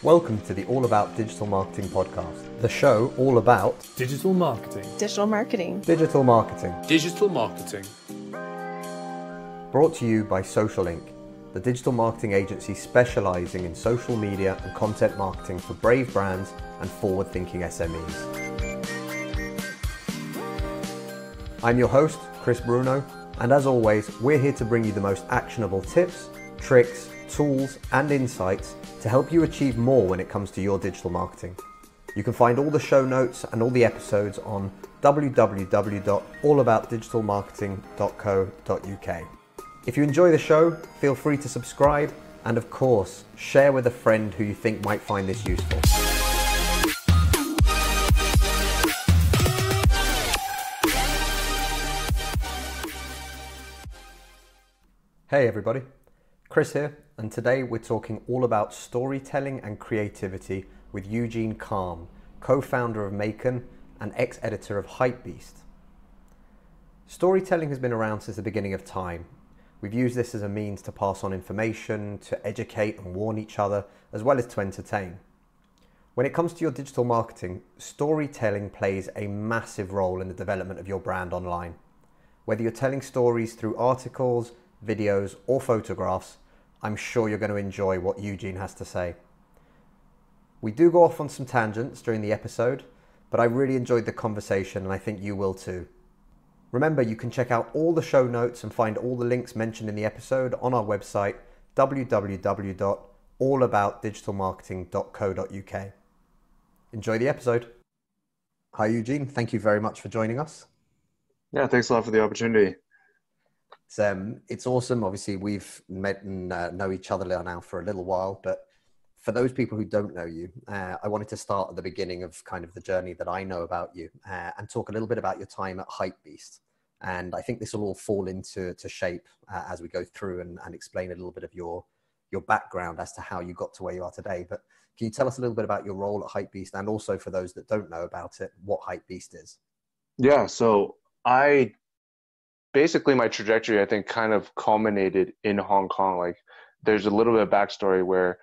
Welcome to the All About Digital Marketing podcast, the show all about digital marketing. Digital marketing. Digital marketing. Digital marketing. Brought to you by Social Inc., the digital marketing agency specializing in social media and content marketing for brave brands and forward-thinking SMEs. I'm your host, Chris Bruno, and as always, we're here to bring you the most actionable tips, tricks, tools, and insights to help you achieve more when it comes to your digital marketing. You can find all the show notes and all the episodes on www.allaboutdigitalmarketing.co.uk. If you enjoy the show, feel free to subscribe and of course, share with a friend who you think might find this useful. Hey everybody, Chris here, and today we're talking all about storytelling and creativity with Eugene Kan, co-founder of MAEKAN and ex-editor of HYPEBEAST. Storytelling has been around since the beginning of time. We've used this as a means to pass on information, to educate and warn each other, as well as to entertain. When it comes to your digital marketing, storytelling plays a massive role in the development of your brand online. Whether you're telling stories through articles, videos, or photographs, I'm sure you're going to enjoy what Eugene has to say. We do go off on some tangents during the episode, but I really enjoyed the conversation and I think you will too. Remember, you can check out all the show notes and find all the links mentioned in the episode on our website, www.allaboutdigitalmarketing.co.uk. Enjoy the episode. Hi Eugene, thank you very much for joining us. Yeah, thanks a lot for the opportunity. It's awesome. Obviously, we've met and know each other now for a little while, but for those people who don't know you, I wanted to start at the beginning of kind of the journey that I know about you and talk a little bit about your time at HYPEBEAST. And I think this will all fall into shape as we go through and explain a little bit of your background as to how you got to where you are today. But can you tell us a little bit about your role at HYPEBEAST and also for those that don't know about it, what HYPEBEAST is? Yeah, so basically my trajectory, I think, kind of culminated in Hong Kong. Like, there's a little bit of backstory where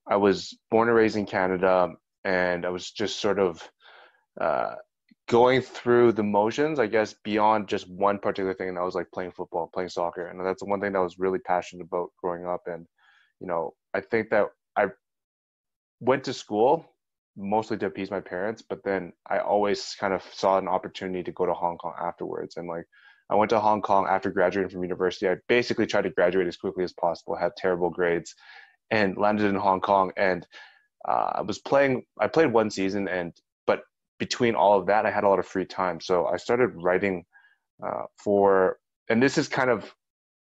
I was born and raised in Canada, and I was just sort of going through the motions, I guess, beyond just one particular thing. And that was like playing football, playing soccer. And that's the one thing that I was really passionate about growing up. And, you know, I think that I went to school mostly to appease my parents, but then I always kind of saw an opportunity to go to Hong Kong afterwards. And like, I went to Hong Kong after graduating from university. I basically tried to graduate as quickly as possible, had terrible grades, and landed in Hong Kong. And I played one season, but between all of that, I had a lot of free time. So I started writing and this is kind of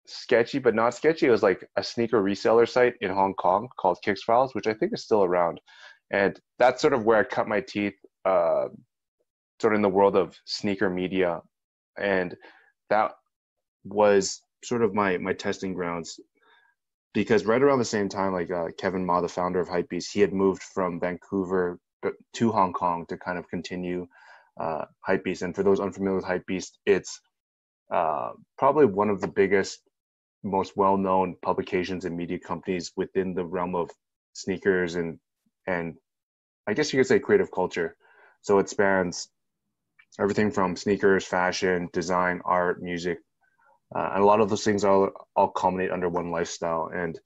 sketchy, but not sketchy. It was like a sneaker reseller site in Hong Kong called Kicks Files, which I think is still around. And that's sort of where I cut my teeth, sort of in the world of sneaker media. And that was sort of my testing grounds, because right around the same time, like Kevin Ma, the founder of HYPEBEAST, he had moved from Vancouver to Hong Kong to kind of continue HYPEBEAST. And for those unfamiliar with HYPEBEAST, it's probably one of the biggest, most well-known publications and media companies within the realm of sneakers and I guess you could say creative culture. So it spans everything from sneakers, fashion, design, art, music, and a lot of those things all culminate under one lifestyle. And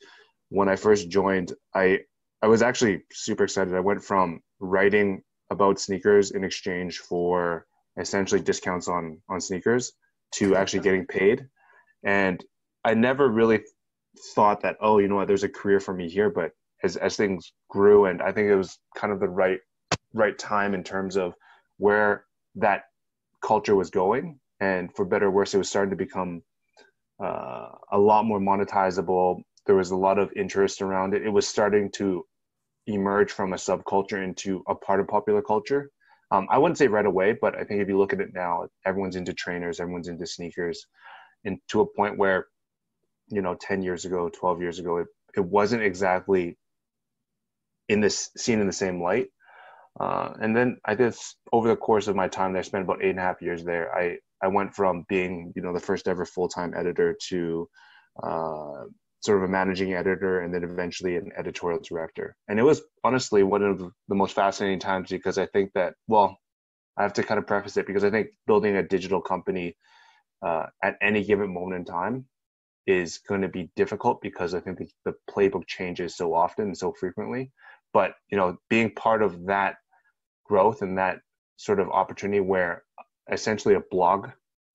when I first joined, I was actually super excited. I went from writing about sneakers in exchange for essentially discounts on sneakers to actually getting paid. And I never really thought that, oh, you know what, there's a career for me here. But as things grew, and I think it was kind of the right time in terms of where that culture was going, and for better or worse, it was starting to become a lot more monetizable. There was a lot of interest around it. It was starting to emerge from a subculture into a part of popular culture. I wouldn't say right away, but I think if you look at it now, everyone's into trainers, everyone's into sneakers, and to a point where, 10 years ago, 12 years ago, it wasn't exactly seen in the same light. And then I guess over the course of my time there, I spent about 8.5 years there. I went from being, the first ever full-time editor to sort of a managing editor, and then eventually an editorial director. And it was honestly one of the most fascinating times, because I think that, well, I have to kind of preface it, because I think building a digital company at any given moment in time is going to be difficult, because I think the playbook changes so often and so frequently. But, you know, being part of that growth and that sort of opportunity where essentially a blog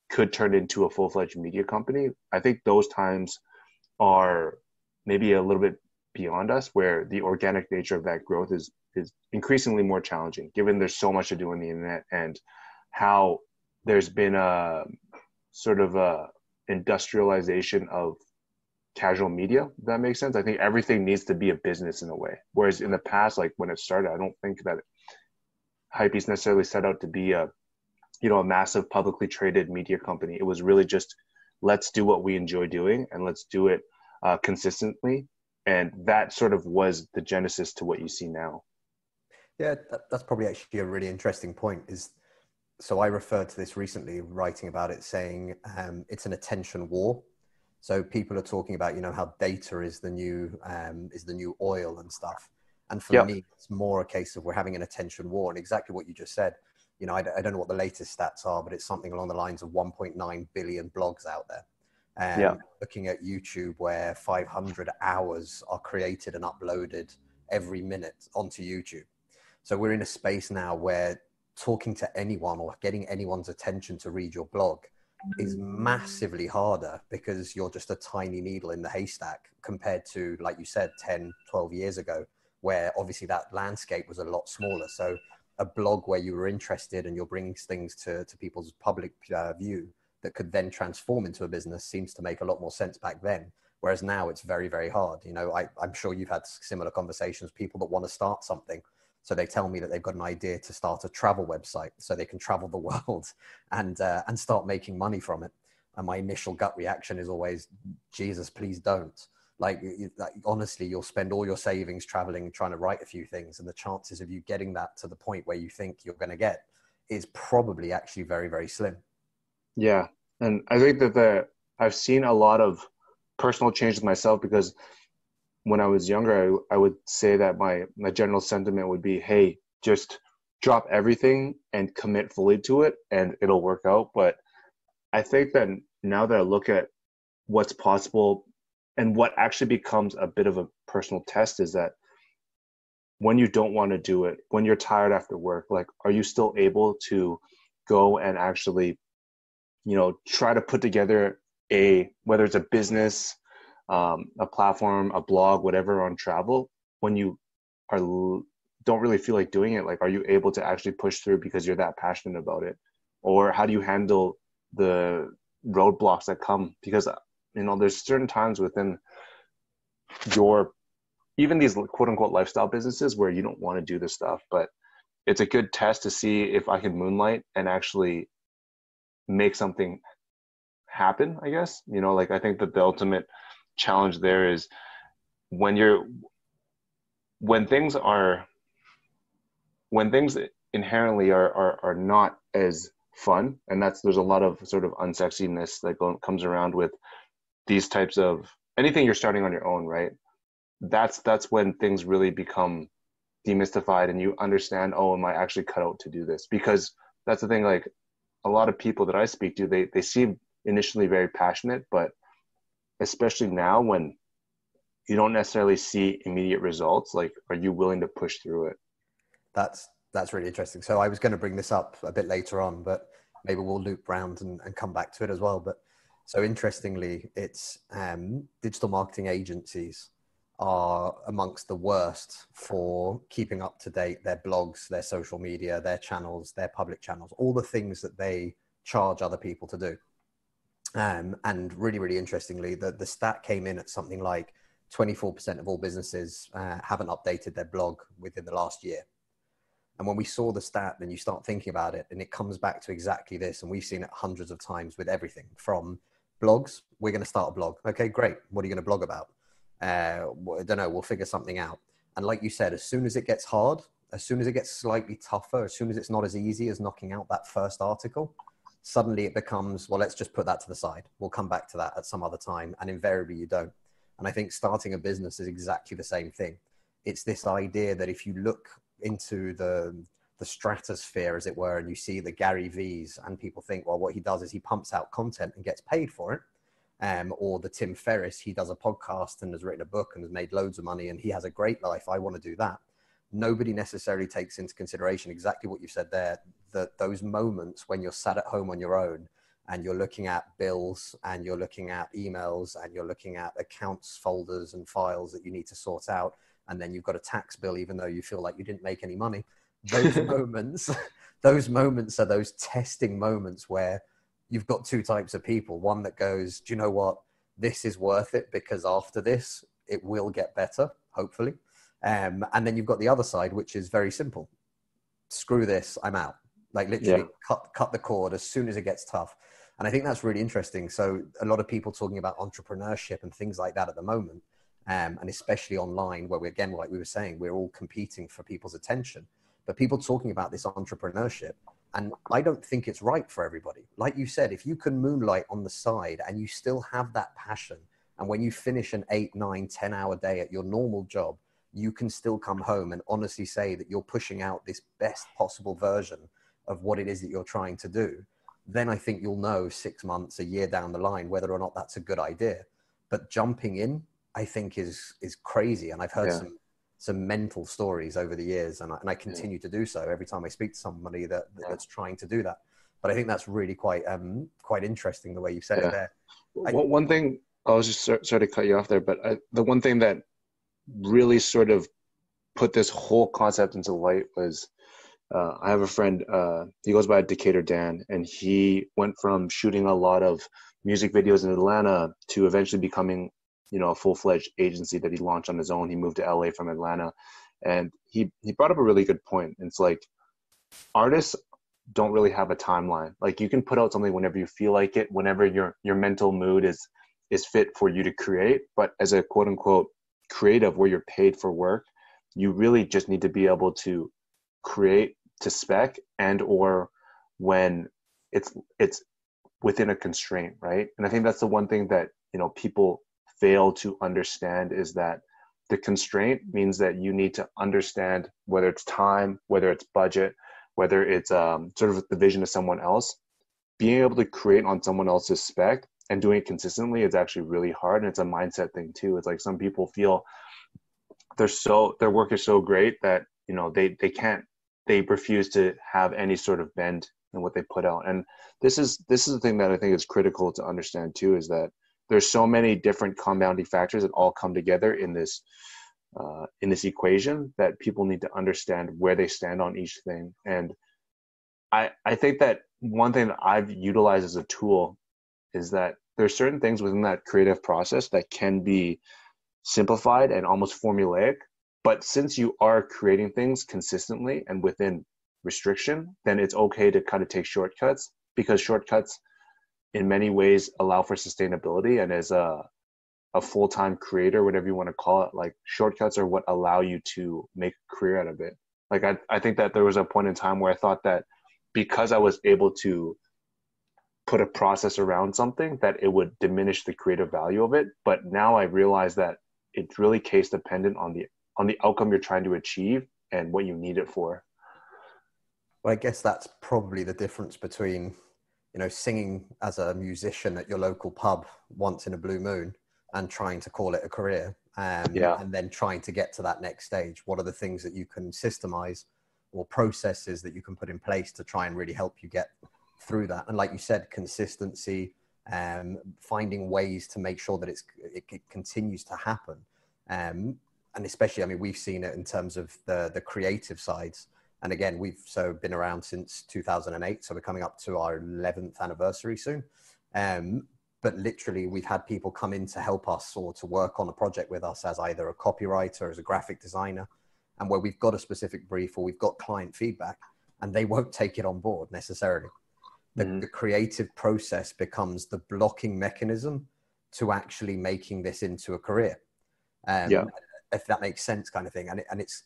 could turn into a full-fledged media company, I think those times are maybe a little bit beyond us, where the organic nature of that growth is increasingly more challenging, given there's so much to do on the internet, and how there's been a sort of a industrialization of casual media, if that makes sense. I think everything needs to be a business in a way. Whereas in the past, like when it started, I don't think that Hypebeast necessarily set out to be a massive publicly traded media company. It was really just, let's do what we enjoy doing, and let's do it consistently. And that sort of was the genesis to what you see now. Yeah, that's probably actually a really interesting point. So I referred to this recently, writing about it, saying it's an attention war. So people are talking about, you know, how data is the new oil and stuff. And for me, it's more a case of we're having an attention war, and exactly what you just said. You know, I don't know what the latest stats are, but it's something along the lines of 1.9 billion blogs out there. Looking at YouTube, where 500 hours are created and uploaded every minute onto YouTube. So we're in a space now where talking to anyone or getting anyone's attention to read your blog is massively harder, because you're just a tiny needle in the haystack compared to, like you said, 10, 12 years ago, where obviously that landscape was a lot smaller. So a blog where you were interested and you're bringing things to people's public view that could then transform into a business seems to make a lot more sense back then. Whereas now it's very, very hard. You know, I'm sure you've had similar conversations, people that want to start something. So they tell me that they've got an idea to start a travel website so they can travel the world and start making money from it. And my initial gut reaction is always, Jesus, please don't. Like, honestly, you'll spend all your savings traveling, trying to write a few things. And the chances of you getting that to the point where you think you're going to get is probably actually very, very slim. Yeah. And I think that I've seen a lot of personal changes myself, because when I was younger, I would say that my general sentiment would be, hey, just drop everything and commit fully to it and it'll work out. But I think that now that I look at what's possible and what actually becomes a bit of a personal test, is that when you don't want to do it, when you're tired after work, like, are you still able to go and actually, you know, try to put together whether it's a business, a platform, a blog, whatever, on travel, when you don't really feel like doing it? Like, are you able to actually push through because you're that passionate about it? Or how do you handle the roadblocks that come? Because, you know, there's certain times within even these quote unquote lifestyle businesses where you don't want to do this stuff, but it's a good test to see if I can moonlight and actually make something happen, I guess. You know, like, I think that the ultimate challenge there is when things inherently are not as fun, and there's a lot of sort of unsexiness that comes around with these types of anything you're starting on your own, right? That's when things really become demystified, and you understand, oh, am I actually cut out to do this? Because that's the thing, like, a lot of people that I speak to, they seem initially very passionate, but especially now when you don't necessarily see immediate results, like, are you willing to push through it? That's really interesting. So I was going to bring this up a bit later on, but maybe we'll loop round and come back to it as well. But so interestingly, it's digital marketing agencies are amongst the worst for keeping up to date their blogs, their social media, their channels, their public channels, all the things that they charge other people to do. And really, really interestingly, the stat came in at something like 24% of all businesses haven't updated their blog within the last year. And when we saw the stat, then you start thinking about it, and it comes back to exactly this. And we've seen it hundreds of times with everything from blogs. We're going to start a blog. Okay, great. What are you going to blog about? I don't know. We'll figure something out. And like you said, as soon as it gets hard, as soon as it gets slightly tougher, as soon as it's not as easy as knocking out that first article, suddenly it becomes, well, let's just put that to the side. We'll come back to that at some other time. And invariably you don't. And I think starting a business is exactly the same thing. It's this idea that if you look into the stratosphere, as it were, and you see the Gary V's, and people think, well, what he does is he pumps out content and gets paid for it. Or the Tim Ferriss, he does a podcast and has written a book and has made loads of money and he has a great life. I want to do that. Nobody necessarily takes into consideration exactly what you said there, that those moments when you're sat at home on your own and you're looking at bills and you're looking at emails and you're looking at accounts, folders and files that you need to sort out. And then you've got a tax bill, even though you feel like you didn't make any money. Those moments, those moments are those testing moments where you've got two types of people. One that goes, do you know what? This is worth it because after this, it will get better, hopefully. And then you've got the other side, which is very simple. Screw this, I'm out. Like literally cut the cord as soon as it gets tough. And I think that's really interesting. So a lot of people talking about entrepreneurship and things like that at the moment, and especially online where again, like we were saying, we're all competing for people's attention, but people talking about this entrepreneurship. And I don't think it's right for everybody. Like you said, if you can moonlight on the side and you still have that passion, and when you finish an 8, 9, 10-hour day at your normal job, you can still come home and honestly say that you're pushing out this best possible version of what it is that you're trying to do, then I think you'll know 6 months, a year down the line, whether or not that's a good idea. But jumping in, I think is crazy. And I've heard some mental stories over the years, and I continue to do so every time I speak to somebody that's trying to do that. But I think that's really quite interesting the way you said it there. One thing, I was just sorry to cut you off there, but the one thing that really sort of put this whole concept into light was I have a friend, he goes by Decatur Dan, and he went from shooting a lot of music videos in Atlanta to eventually becoming a full-fledged agency that he launched on his own. He moved to LA from Atlanta, and he brought up a really good point. It's like artists don't really have a timeline. Like you can put out something whenever you feel like it, whenever your mental mood is fit for you to create. But as a quote unquote creative where you're paid for work, you really just need to be able to create to spec, and or when it's within a constraint, right? And I think that's the one thing that people fail to understand, is that the constraint means that you need to understand whether it's time, whether it's budget, whether it's sort of the vision of someone else. Being able to create on someone else's spec and doing it consistently is actually really hard, and it's a mindset thing too. It's like some people feel their work is so great that they refuse to have any sort of bend in what they put out. And this is the thing that I think is critical to understand too, is that there's so many different compounding factors that all come together in this equation, that people need to understand where they stand on each thing. And I think that one thing that I've utilized as a tool is that there's certain things within that creative process that can be simplified and almost formulaic. But since you are creating things consistently and within restriction, then it's okay to kind of take shortcuts, because shortcuts in many ways allow for sustainability. And as a full-time creator, whatever you want to call it, like shortcuts are what allow you to make a career out of it. Like I think that there was a point in time where I thought that because I was able to put a process around something, that it would diminish the creative value of it. But now I realize that it's really case dependent on the outcome you're trying to achieve and what you need it for. Well, I guess that's probably the difference between, singing as a musician at your local pub once in a blue moon and trying to call it a career, and then trying to get to that next stage. What are the things that you can systemize, or processes that you can put in place to try and really help you get through that? And like you said, consistency, finding ways to make sure that it continues to happen. And especially, we've seen it in terms of the creative sides. And again, we've been around since 2008. So we're coming up to our 11th anniversary soon. But literally, we've had people come in to help us or to work on a project with us as either a copywriter, as a graphic designer, and where we've got a specific brief or we've got client feedback, and they won't take it on board necessarily. The creative process becomes the blocking mechanism to actually making this into a career. If that makes sense, kind of thing. And it's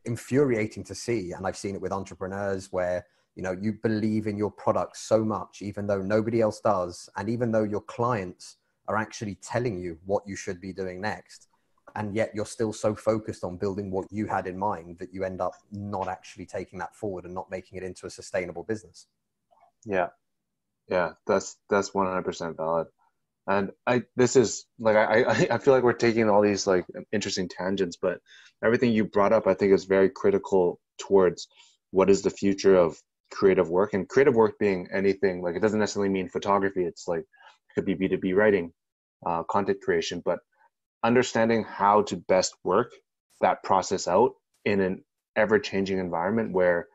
infuriating to see. And I've seen it with entrepreneurs where, you believe in your product so much, even though nobody else does. And even though your clients are actually telling you what you should be doing next. And yet you're still so focused on building what you had in mind that you end up not actually taking that forward and not making it into a sustainable business. Yeah. Yeah. That's 100% valid. And this is like, I feel like we're taking all these like interesting tangents, but everything you brought up, I think is very critical towards what is the future of creative work, and creative work being anything. Like, it doesn't necessarily mean photography. It's like, it could be B2B writing, content creation, but understanding how to best work that process out in an ever-changing environment where,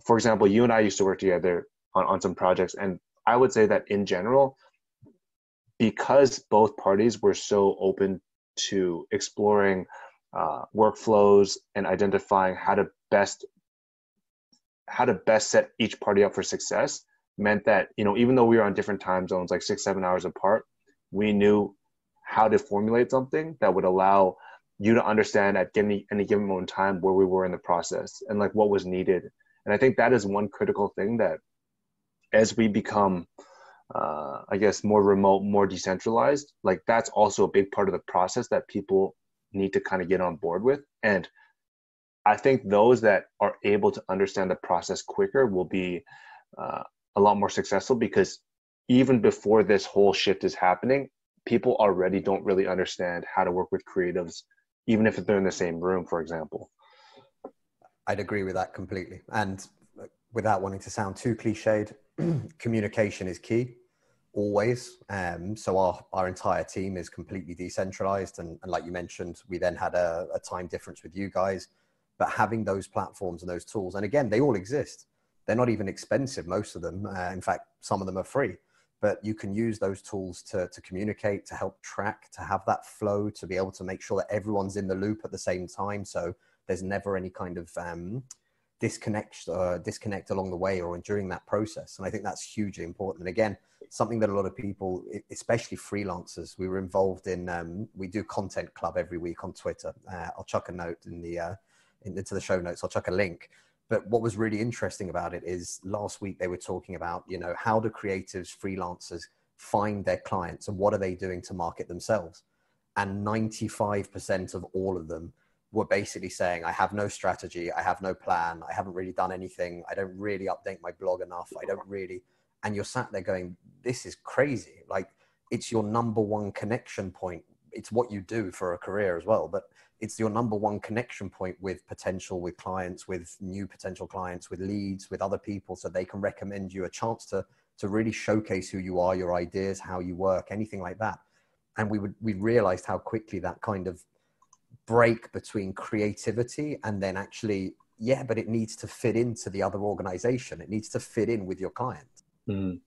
for example, you and I used to work together on some projects. And I would say that in general, because both parties were so open to exploring workflows and identifying how to best set each party up for success, meant that, even though we were on different time zones, like 6-7 hours apart, we knew how to formulate something that would allow you to understand at any given moment in time where we were in the process and like what was needed. And I think that is one critical thing that, as we become I guess more remote, more decentralized, like that's also a big part of the process that people need to kind of get on board with. And I think those that are able to understand the process quicker will be a lot more successful, because even before this whole shift is happening, people already don't really understand how to work with creatives, even if they're in the same room, for example. I'd agree with that completely. And without wanting to sound too cliched, communication is key, always. So our entire team is completely decentralized. And like you mentioned, we then had a time difference with you guys. But having those platforms and those tools, and again, they all exist. They're not even expensive, most of them. In fact, some of them are free. But you can use those tools to communicate, to help track, to have that flow, to be able to make sure that everyone's in the loop at the same time. So there's never any kind of disconnect along the way or during that process. And I think that's hugely important. And again, something that a lot of people, especially freelancers, we were involved in, we do content club every week on Twitter. I'll chuck a note into the show notes. I'll chuck a link. But what was really interesting about it is last week they were talking about, how do creatives, freelancers find their clients and what are they doing to market themselves? And 95% of all of them were basically saying, I have no strategy. I have no plan. I haven't really done anything. I don't really update my blog enough. And you're sat there going, this is crazy. Like, it's your number one connection point. It's what you do for a career as well, but it's your number one connection point with clients, with new potential clients, with leads, with other people, so they can recommend you a chance to really showcase who you are, your ideas, how you work, anything like that. And we realized how quickly that kind of break between creativity and then actually, but it needs to fit into the other organization. It needs to fit in with your client. Mm.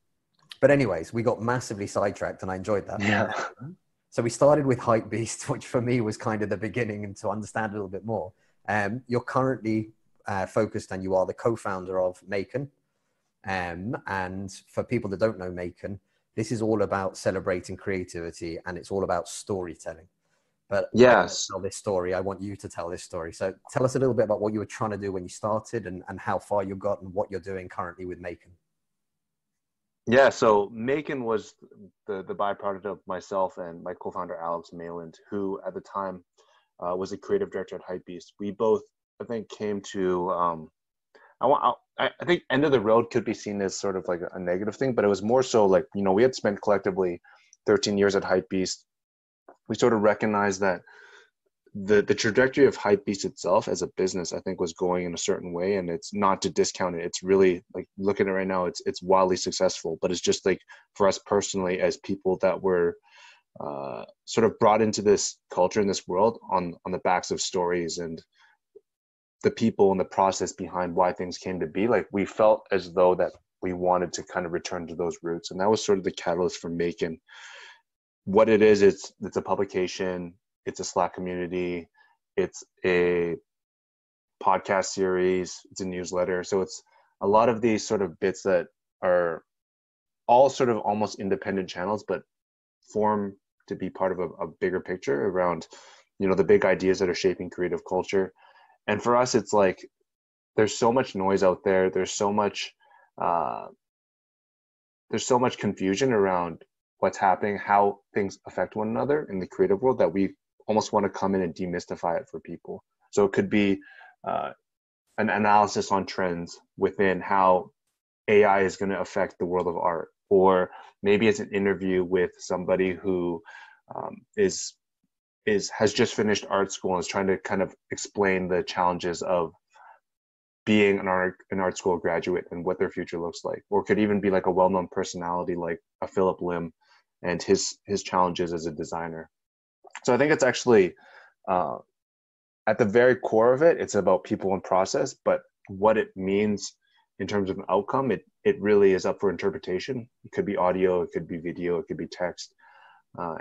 But anyways, we got massively sidetracked and I enjoyed that. Yeah. So we started with HYPEBEAST, which for me was kind of the beginning, and to understand a little bit more. You're currently focused, and you are the co-founder of MAEKAN. And for people that don't know MAEKAN, this is all about celebrating creativity and it's all about storytelling. But yes, I don't tell this story. I want you to tell this story. So tell us a little bit about what you were trying to do when you started and how far you got and what you're doing currently with MAEKAN. Yeah, so MAEKAN was the byproduct of myself and my co-founder Alex Mayland, who at the time was a creative director at HYPEBEAST. We both, I think, came to I think end of the road could be seen as sort of like a negative thing, but it was more so like, we had spent collectively 13 years at HYPEBEAST. We sort of recognized that the trajectory of HYPEBEAST itself as a business, I think, was going in a certain way, and it's not to discount it. It's really, like, look at it right now, it's wildly successful, but it's just like for us personally as people that were sort of brought into this culture in this world on the backs of stories and the people and the process behind why things came to be, like, we felt as though that we wanted to kind of return to those roots. And that was sort of the catalyst for MAEKAN. What it is, it's a publication, it's a Slack community, it's a podcast series, it's a newsletter. So it's a lot of these sort of bits that are all sort of almost independent channels, but form to be part of a bigger picture around, the big ideas that are shaping creative culture. And for us, it's like, there's so much noise out there. There's so much confusion around what's happening, how things affect one another in the creative world, that we almost want to come in and demystify it for people. So it could be an analysis on trends within how AI is going to affect the world of art, or maybe it's an interview with somebody who is has just finished art school and is trying to kind of explain the challenges of being an art school graduate and what their future looks like. Or it could even be like a well-known personality like a Philip Lim and his challenges as a designer. So I think it's actually at the very core of it, it's about people and process, but what it means in terms of an outcome, it really is up for interpretation. It could be audio, it could be video, it could be text.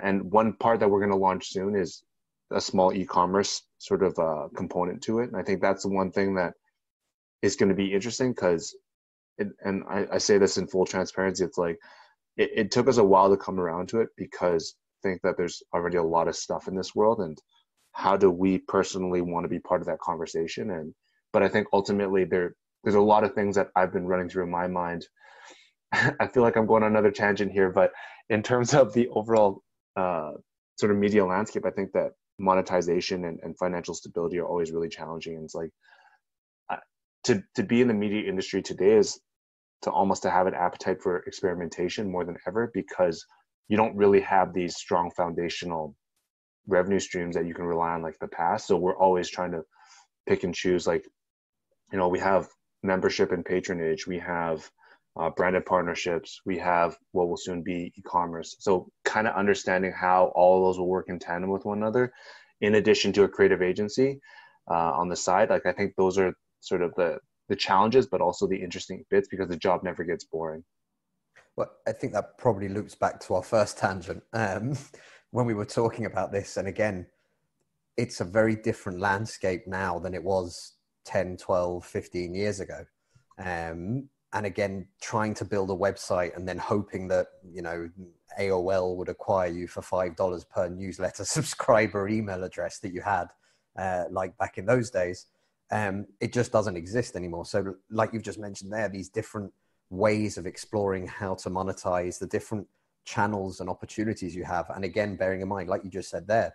And one part that we're going to launch soon is a small e-commerce sort of component to it. And I think that's the one thing that is going to be interesting, because, and I say this in full transparency, it's like, it took us a while to come around to it, because I think that there's already a lot of stuff in this world, and how do we personally want to be part of that conversation? But I think ultimately there's a lot of things that I've been running through in my mind. I feel like I'm going on another tangent here, but in terms of the overall sort of media landscape, I think that monetization and financial stability are always really challenging. And it's like, to be in the media industry today is to almost to have an appetite for experimentation more than ever, because you don't really have these strong foundational revenue streams that you can rely on like the past. So we're always trying to pick and choose. Like, we have membership and patronage, we have branded partnerships, we have what will soon be e-commerce. So kind of understanding how all of those will work in tandem with one another, in addition to a creative agency on the side. Like, I think those are sort of the challenges, but also the interesting bits, because the job never gets boring. Well, I think that probably loops back to our first tangent when we were talking about this. And again, it's a very different landscape now than it was 10, 12, 15 years ago. And again, trying to build a website and then hoping that, AOL would acquire you for $5 per newsletter subscriber email address that you had, like back in those days. It just doesn't exist anymore. So like you've just mentioned there, these different ways of exploring how to monetize, the different channels and opportunities you have. And again, bearing in mind, like you just said there,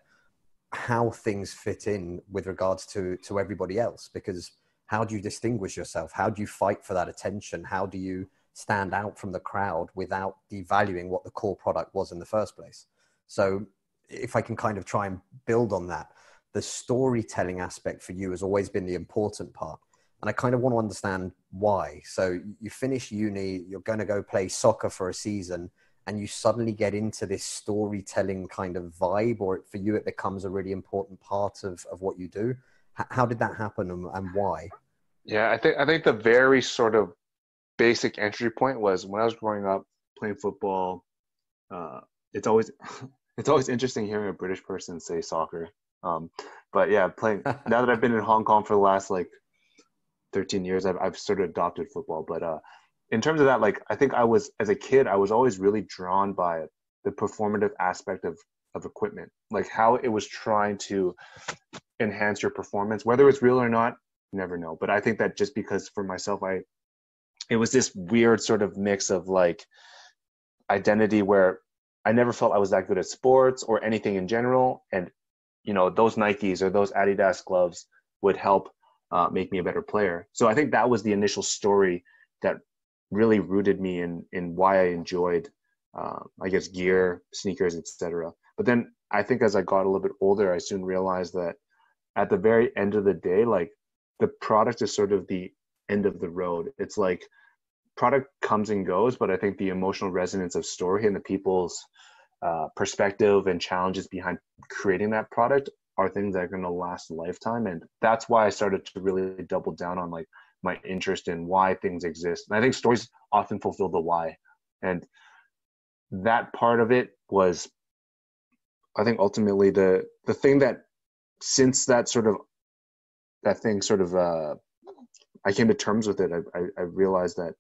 how things fit in with regards to everybody else, because how do you distinguish yourself? How do you fight for that attention? How do you stand out from the crowd without devaluing what the core product was in the first place? So if I can kind of try and build on that, the storytelling aspect for you has always been the important part. And I kind of want to understand why. So you finish uni, you're going to go play soccer for a season, and you suddenly get into this storytelling kind of vibe, or for you, it becomes a really important part of what you do. How did that happen, and why? Yeah, I think the very sort of basic entry point was when I was growing up playing football. It's always it's always interesting hearing a British person say soccer. But yeah, playing now that I've been in Hong Kong for the last like 13 years, I've sort of adopted football. But in terms of that, like, I think as a kid, I was always really drawn by the performative aspect of equipment, like how it was trying to enhance your performance, whether it's real or not, you never know. But I think that just because for myself, it was this weird sort of mix of like identity where I never felt I was that good at sports or anything in general. And, those Nikes or those Adidas gloves would help make me a better player. So I think that was the initial story that really rooted me in why I enjoyed, I guess, gear, sneakers, etc. But then I think as I got a little bit older, I soon realized that at the very end of the day, like, the product is sort of the end of the road. It's like product comes and goes, but I think the emotional resonance of story and the people's perspective and challenges behind creating that product are things that are going to last a lifetime. And that's why I started to really double down on like my interest in why things exist. And I think stories often fulfill the why. And that part of it was, I think, ultimately the thing that, since that thing I came to terms with it, I realized that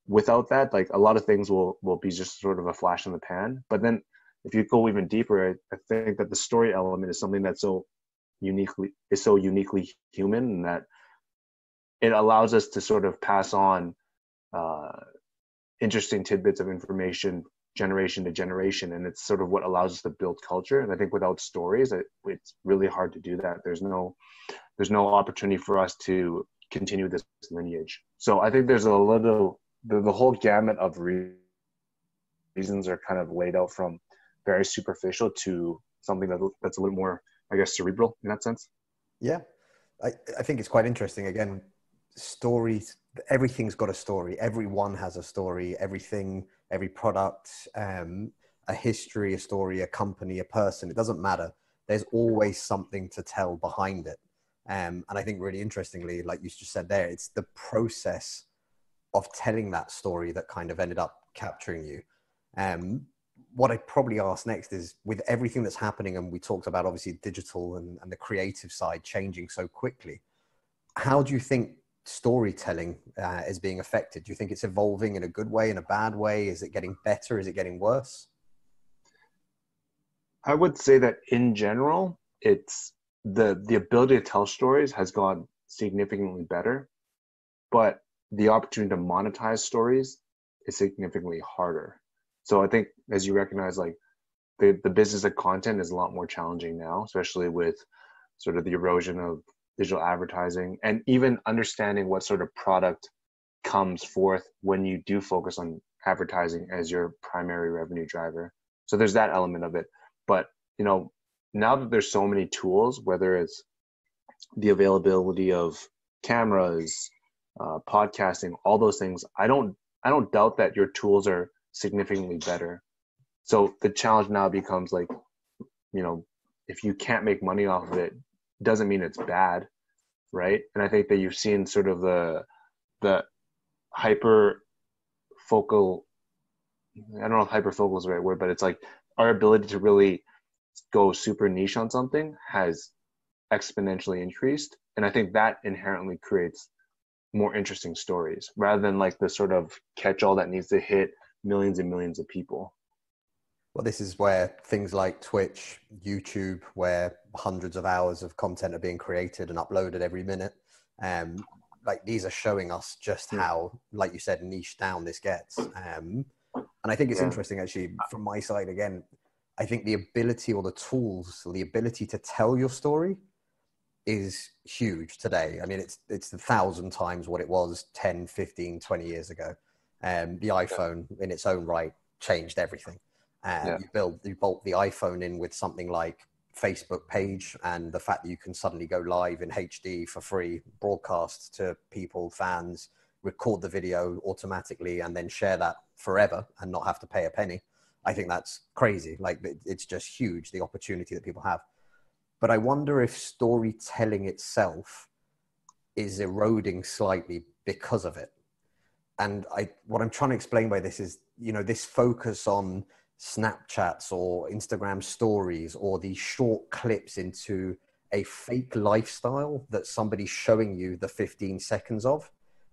without that, like, a lot of things will be just sort of a flash in the pan. But then if you go even deeper, I think that the story element is something that's so uniquely human, and that it allows us to sort of pass on interesting tidbits of information generation to generation, and it's sort of what allows us to build culture. And I think without stories, it's really hard to do that. There's no opportunity for us to continue this lineage. So I think there's a little the whole gamut of reasons are kind of laid out, from very superficial to something that's a little more, I guess, cerebral in that sense. Yeah, I think it's quite interesting. Again, stories, everything's got a story. Everyone has a story. Everything, every product, a history, a story, a company, a person, it doesn't matter. There's always something to tell behind it. And I think really interestingly, like you just said there, it's the process of telling that story that kind of ended up capturing you. What I'd probably ask next is, with everything that's happening, and we talked about obviously digital and the creative side changing so quickly, how do you think storytelling is being affected? Do you think it's evolving in a good way, in a bad way? Is it getting better? Is it getting worse? I would say that in general, it's the ability to tell stories has gone significantly better, but the opportunity to monetize stories is significantly harder. So I think, as you recognize, like the business of content is a lot more challenging now, especially with sort of the erosion of digital advertising, and even understanding what sort of product comes forth when you do focus on advertising as your primary revenue driver. So there's that element of it. But, you know, now that there's so many tools, whether it's the availability of cameras, podcasting, all those things, I don't doubt that your tools are significantly better. So the challenge now becomes like, you know, if you can't make money off of it, doesn't mean it's bad, right? And I think that you've seen sort of the hyper focal, I don't know if hyper focal is the right word, but it's like our ability to really go super niche on something has exponentially increased. And I think that inherently creates more interesting stories, rather than like the sort of catch-all that needs to hit millions and millions of people. Well, this is where things like Twitch, YouTube, where hundreds of hours of content are being created and uploaded every minute. Like these are showing us just how, like you said, niche down this gets. And I think it's interesting, actually, from my side, again, I think the ability or the tools, or the ability to tell your story is huge today. I mean, it's 1,000 times what it was 10, 15, 20 years ago. The iPhone in its own right changed everything. You bolt the iPhone in with something like Facebook page, and the fact that you can suddenly go live in HD for free, broadcast to people, fans, record the video automatically, and then share that forever and not have to pay a penny. I think that's crazy. Like, it's just huge, the opportunity that people have. But I wonder if storytelling itself is eroding slightly because of it. And what I'm trying to explain by this is, you know, this focus on Snapchats or Instagram stories, or these short clips into a fake lifestyle that somebody's showing you the 15 seconds of,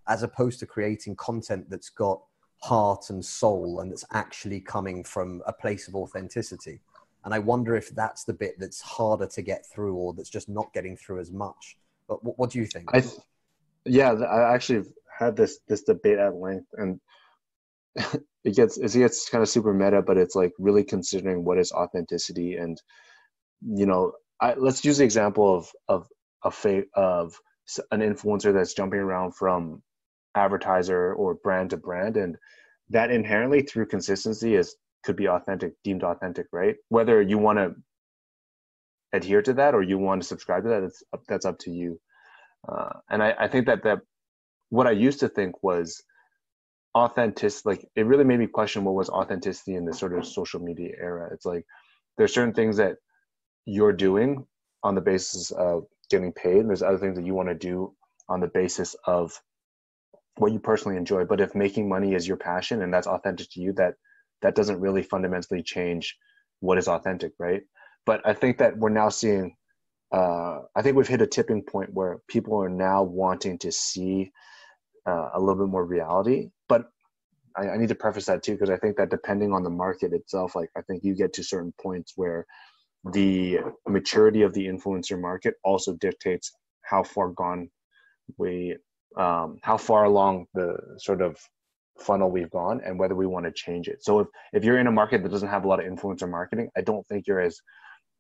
as opposed to creating content that's got heart and soul and that's actually coming from a place of authenticity. And I wonder if that's the bit that's harder to get through, or that's just not getting through as much. But what do you think? I actually had this debate at length, and it gets kind of super meta, but it's like really considering what is authenticity. And, you know, let's use the example of an influencer that's jumping around from advertiser or brand to brand, and that inherently, through consistency, could be authentic, deemed authentic, right? Whether you want to adhere to that or you want to subscribe to that, that's up to you. And I think that what I used to think was authentic, like it really made me question what was authenticity in this sort of social media era. It's like there's certain things that you're doing on the basis of getting paid, and there's other things that you want to do on the basis of what you personally enjoy. But if making money is your passion and that's authentic to you, that doesn't really fundamentally change what is authentic, right? But I think that we're now seeing, I think we've hit a tipping point where people are now wanting to see a little bit more reality. But I need to preface that too, because I think that depending on the market itself, like I think you get to certain points where the maturity of the influencer market also dictates how far along the sort of funnel we've gone and whether we want to change it. So if you're in a market that doesn't have a lot of influencer marketing, I don't think you're as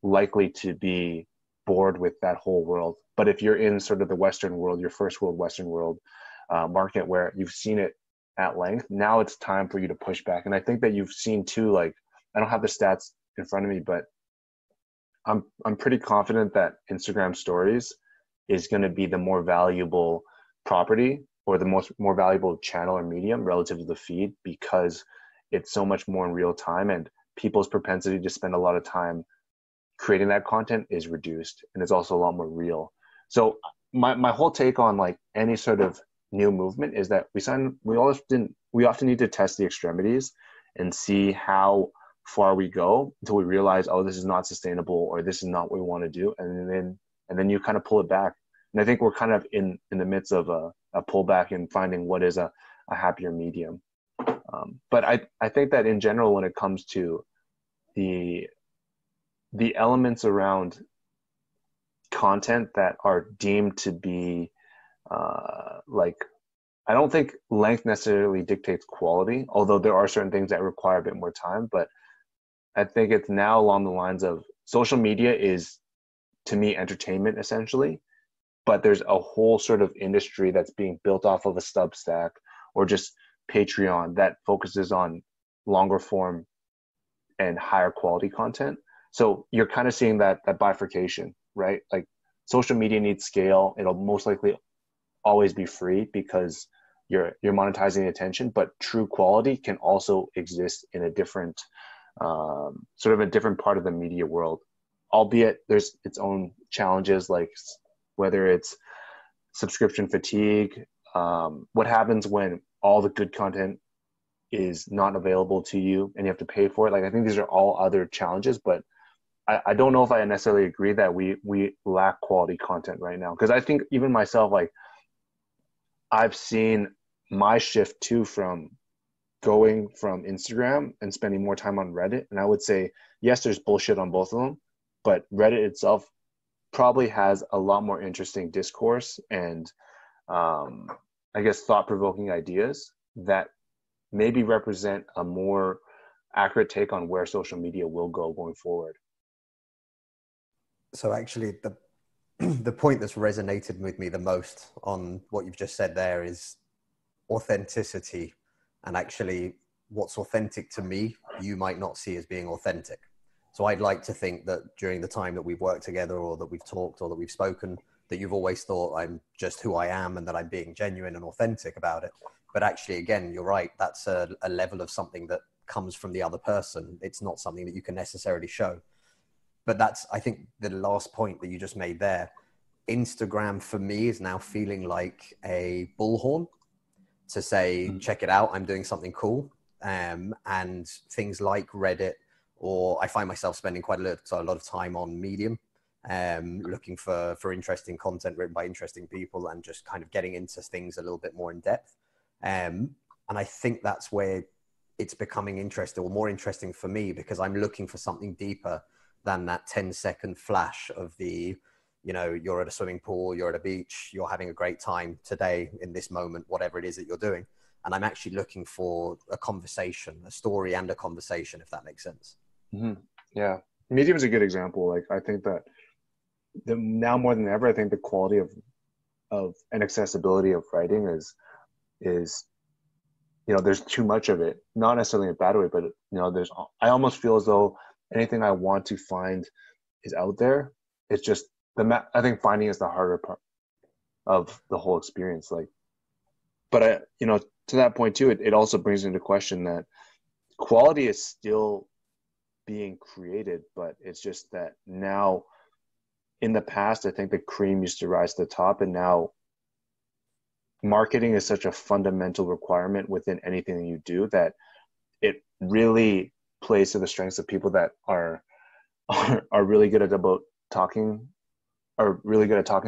likely to be bored with that whole world. But if you're in sort of the Western world, your first world, Western world market where you've seen it at length, now it's time for you to push back. And I think that you've seen too, like, I don't have the stats in front of me, but I'm pretty confident that Instagram stories is going to be the more valuable property or the more valuable channel or medium relative to the feed, because it's so much more in real time and people's propensity to spend a lot of time creating that content is reduced, and it's also a lot more real. So my whole take on like any sort of new movement is that we often need to test the extremities and see how far we go until we realize, oh, this is not sustainable or this is not what we want to do, and then you kind of pull it back. And I think we're kind of in the midst of a pullback and finding what is a happier medium. But I think that in general, when it comes to the elements around content that are deemed to be like, I don't think length necessarily dictates quality, although there are certain things that require a bit more time. But I think it's now along the lines of social media is, to me, entertainment essentially. But there's a whole sort of industry that's being built off of a Substack or just Patreon that focuses on longer form and higher quality content. So you're kind of seeing that bifurcation, right? Like, social media needs scale. It'll most likely always be free because you're monetizing the attention, but true quality can also exist in a different sort of a different part of the media world, albeit there's its own challenges, like whether it's subscription fatigue, what happens when all the good content is not available to you and you have to pay for it. Like, I think these are all other challenges, but I don't know if I necessarily agree that we lack quality content right now. Because I think even myself, like, I've seen my shift too from going from Instagram and spending more time on Reddit. And I would say, yes, there's bullshit on both of them, but Reddit itself probably has a lot more interesting discourse and I guess thought-provoking ideas that maybe represent a more accurate take on where social media will go going forward. So actually, the point that's resonated with me the most on what you've just said there is authenticity. And actually, what's authentic to me, you might not see as being authentic. So I'd like to think that during the time that we've worked together or that we've talked or that we've spoken, that you've always thought I'm just who I am and that I'm being genuine and authentic about it. But actually, again, you're right. That's a level of something that comes from the other person. It's not something that you can necessarily show. But that's, I think, the last point that you just made there. Instagram for me is now feeling like a bullhorn to say, check it out, I'm doing something cool. And things like Reddit, or I find myself spending quite a lot of time on Medium, looking for interesting content written by interesting people and just kind of getting into things a little bit more in depth. And I think that's where it's becoming interesting, or more interesting for me, because I'm looking for something deeper than that 10-second flash of the, you know, you're at a swimming pool, you're at a beach, you're having a great time today in this moment, whatever it is that you're doing. And I'm actually looking for a conversation, a story and a conversation, if that makes sense. Mm-hmm. Yeah. Medium is a good example. Like, I think that now more than ever, I think the quality of and accessibility of writing is, you know, there's too much of it, not necessarily in a bad way, but, you know, I almost feel as though anything I want to find is out there. It's just I think finding is the harder part of the whole experience. Like, but you know, to that point too, it also brings into question that quality is still being created, but it's just that now, in the past, I think the cream used to rise to the top, and now marketing is such a fundamental requirement within anything that you do that it really plays to the strengths of people that are really good at talking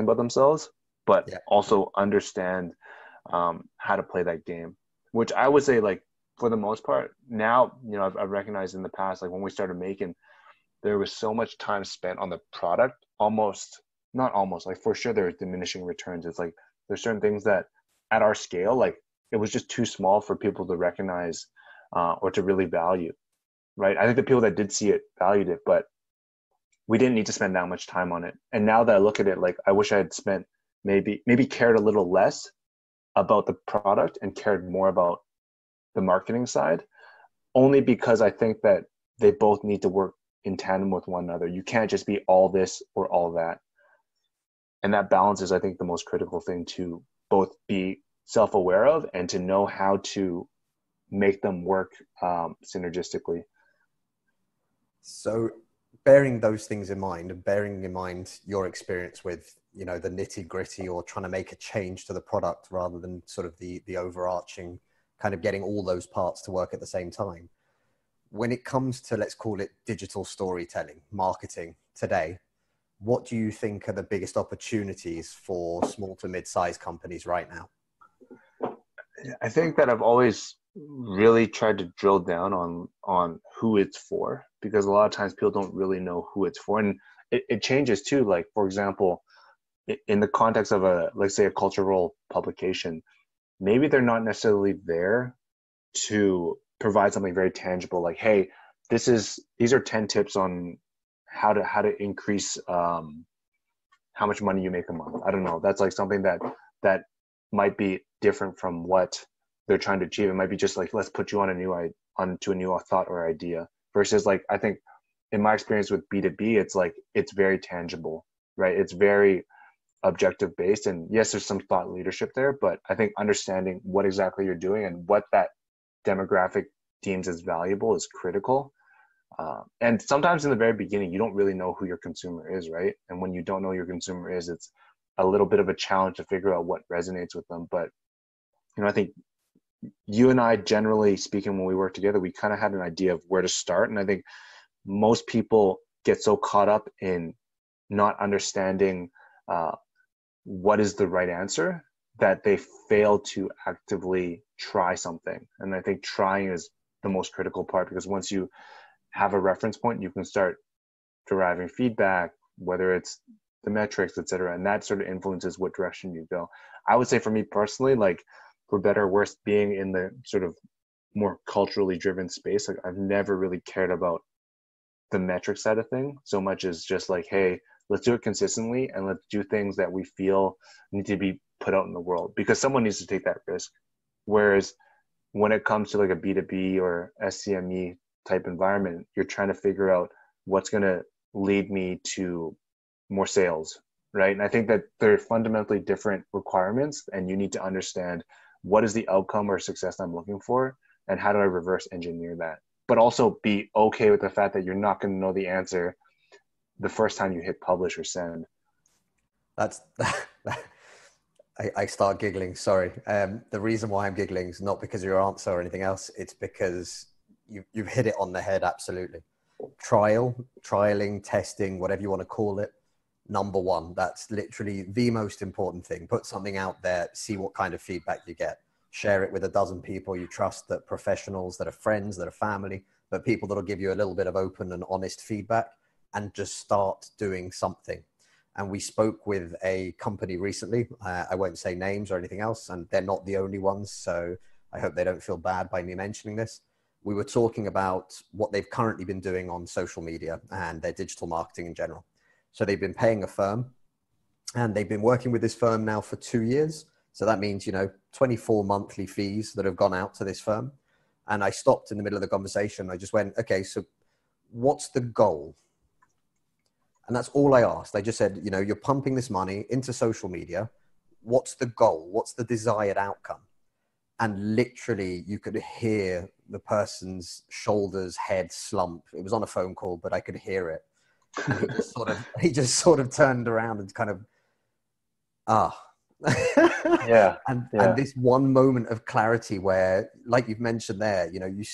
about themselves, but also understand how to play that game, which I would say, like, for the most part now, you know, I've recognized in the past, like when we started making, there was so much time spent on the product, not almost, like for sure there are diminishing returns. It's like there's certain things that at our scale, like it was just too small for people to recognize or to really value, right? I think the people that did see it valued it, but we didn't need to spend that much time on it. And now that I look at it, like I wish I had spent maybe cared a little less about the product and cared more about the marketing side, only because I think that they both need to work in tandem with one another. You can't just be all this or all that. And that balance is, I think, the most critical thing to both be self-aware of and to know how to make them work synergistically. So bearing those things in mind and bearing in mind your experience with, you know, the nitty gritty or trying to make a change to the product rather than sort of the overarching kind of getting all those parts to work at the same time. When it comes to, let's call it digital storytelling, marketing today, what do you think are the biggest opportunities for small to mid-sized companies right now? I think that I've always really tried to drill down on who it's for, because a lot of times people don't really know who it's for. And it changes too. Like, for example, in the context of let's say a cultural publication, maybe they're not necessarily there to provide something very tangible, like, hey, these are 10 tips on how to increase how much money you make a month. I don't know. That's like something that might be different from what they're trying to achieve. It might be just like, let's put you on onto a new thought or idea, versus like, I think in my experience with B2B, it's like, it's very tangible, right? It's very objective based. And yes, there's some thought leadership there, but I think understanding what exactly you're doing and what that demographic deems as valuable is critical. And sometimes in the very beginning, you don't really know who your consumer is, right? And when you don't know who your consumer is, it's a little bit of a challenge to figure out what resonates with them. But, you know, I think you and I, generally speaking, when we work together, we kind of had an idea of where to start. And I think most people get so caught up in not understanding what is the right answer that they fail to actively try something. And I think trying is the most critical part, because once you have a reference point, you can start deriving feedback, whether it's the metrics, et cetera. And that sort of influences what direction you go. I would say for me personally, like, for better or worse, being in the sort of more culturally driven space, like, I've never really cared about the metric side of thing so much as just like, hey, let's do it consistently and let's do things that we feel need to be put out in the world, because someone needs to take that risk. Whereas when it comes to like a B2B or SCME type environment, you're trying to figure out what's going to lead me to more sales, right? And I think that they're fundamentally different requirements, and you need to understand what is the outcome or success I'm looking for, and how do I reverse engineer that, but also be okay with the fact that you're not going to know the answer the first time you hit publish or send. That's I start giggling. Sorry. The reason why I'm giggling is not because of your answer or anything else. It's because you've hit it on the head. Absolutely. Trialing, testing, whatever you want to call it. Number one, that's literally the most important thing. Put something out there, see what kind of feedback you get. Share it with a dozen people you trust, that professionals, that are friends, that are family, but people that'll give you a little bit of open and honest feedback, and just start doing something. And we spoke with a company recently. I won't say names or anything else, and they're not the only ones, so I hope they don't feel bad by me mentioning this. We were talking about what they've currently been doing on social media and their digital marketing in general. So they've been paying a firm, and they've been working with this firm now for 2 years. So that means, 24 monthly fees that have gone out to this firm. And I stopped in the middle of the conversation. I just went, okay, so what's the goal? And that's all I asked. I just said, you're pumping this money into social media. What's the goal? What's the desired outcome? And literally you could hear the person's shoulders, head slump. It was on a phone call, but I could hear it. And he just sort of turned around and kind of, Yeah. And this one moment of clarity where, like you've mentioned there, you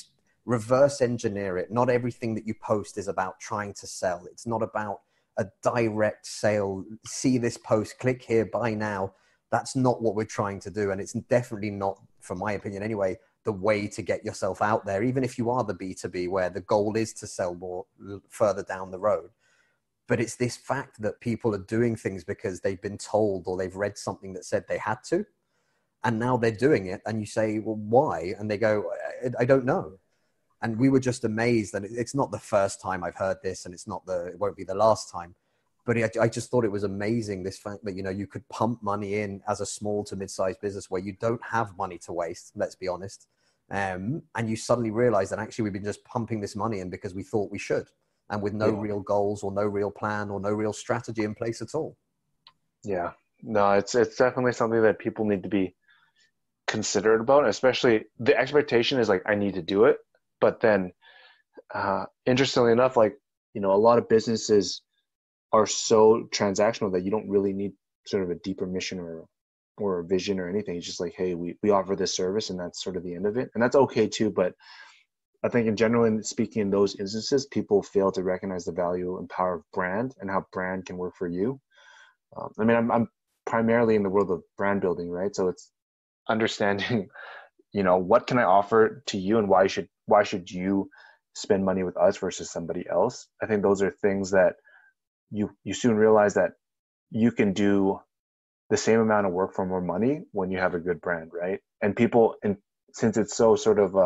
reverse engineer it. Not everything that you post is about trying to sell. It's not about a direct sale. See this post, click here, buy now. That's not what we're trying to do. And it's definitely not, from my opinion anyway, the way to get yourself out there, even if you are the B2B, where the goal is to sell more further down the road. But it's this fact that people are doing things because they've been told or they've read something that said they had to. And now they're doing it. And you say, well, why? And they go, I don't know. And we were just amazed. And it's not the first time I've heard this, and it won't be the last time. But I just thought it was amazing, this fact that, you could pump money in as a small to mid-sized business where you don't have money to waste, let's be honest. And you suddenly realize that actually we've been just pumping this money in because we thought we should, and with no real goals or no real plan or no real strategy in place at all. Yeah, no, it's definitely something that people need to be considerate about, especially the expectation is like, I need to do it. But then, interestingly enough, like, a lot of businesses are so transactional that you don't really need sort of a deeper mission or a vision or anything. It's just like, hey, we offer this service and that's sort of the end of it. And that's okay too. But I think in general, in speaking in those instances, people fail to recognize the value and power of brand and how brand can work for you. I mean, I'm primarily in the world of brand building, right? So it's understanding, what can I offer to you and why should you spend money with us versus somebody else? I think those are things that you soon realize that you can do the same amount of work for more money when you have a good brand, right? And since it's so sort of